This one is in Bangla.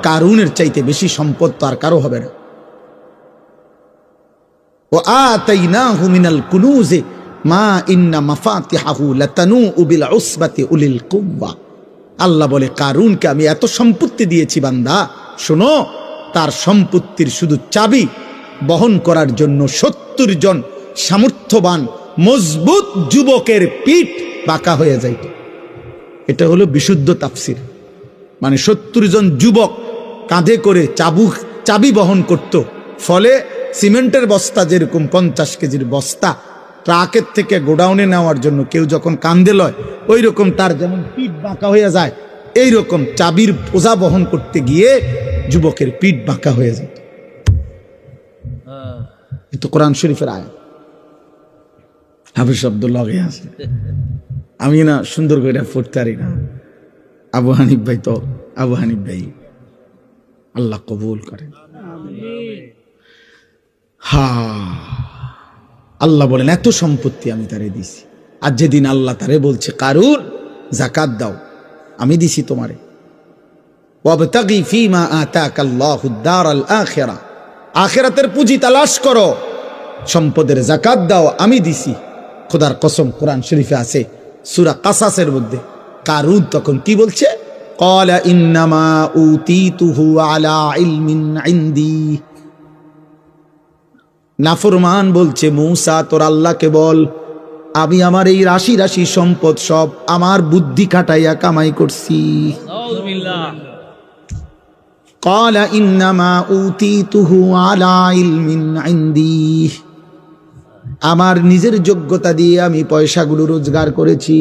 কারুনের চাইতে বেশি সম্পদ তো আর কারো হবে না। ও আতাইনাহু মিনাল কুনুজি মা ইন্না মাফাতিহাহু লাতানূউ বিল উসবাতি উলিল কুওয়া। আল্লাহ বলে কারুনকে আমি এত সম্পত্তি দিয়েছি বান্দা, শোনো, তার সম্পত্তির শুধু চাবি বহন করার জন্য 70 জন সামর্থ্যবান মজবুত যুবকের পিঠ বাঁকা হয়ে যাইত। এটা হলো বিশুদ্ধ তাফসির। মানে 70 জন যুবক কাঁধে করে চাবি বহন করত। ফলে সিমেন্টের বস্তা যেরকম 50 কেজির বস্তা ট্রাকের থেকে গোডাউনে নেওয়ার জন্য কেউ যখন কান্দে লয়, ওই রকম তার যেমন পিঠ বাঁকা হয়ে যায়, এই রকম চাবির বোঝা বহন করতে গিয়ে যুবকের পিঠ বাঁকা হয়ে যায়। তো কোরআন শরীফের আয়াত। হাফিজ আব্দুল্লাহ আছে, আমি না সুন্দর করে পড়তে পারি না। আবু হানিফ ভাই তো আবু হানিফ ভাই, আল্লাহ কবুল করেন। আল্লাহ বলেন এত সম্পত্তি আমি তারে দিছি। আর যেদিন আল্লাহ তারে বলছে কারুন যাকাত দাও, আমি দিছি তোমারে। ওয়াবতাগি ফীমা আতাকাল্লাহুদ দারাল আখিরা, আখিরাতের পুঁজি তালাশ করো, সম্পদের যাকাত দাও, আমি দিছি। খোদার কসম কোরআন শরীফে আছে সূরা কাসাসের মধ্যে। কারুন তখন কি বলছে? ক্বালা ইন্নামা উতীতুহু আলা ইলমিন ইনদি। নাফরমান বলছে, মূসা তোর আল্লাহকে বল আমি আমার এই রাশি রাশি সম্পদ সব আমার বুদ্ধি খাটাইয়া কামাই করছি। ক্বালা ইন্নামা উতীতুহু আলা ইলমিন ইনদি, আমার নিজের যোগ্যতা দিয়ে আমি পয়সাগুলো রোজগার করেছি।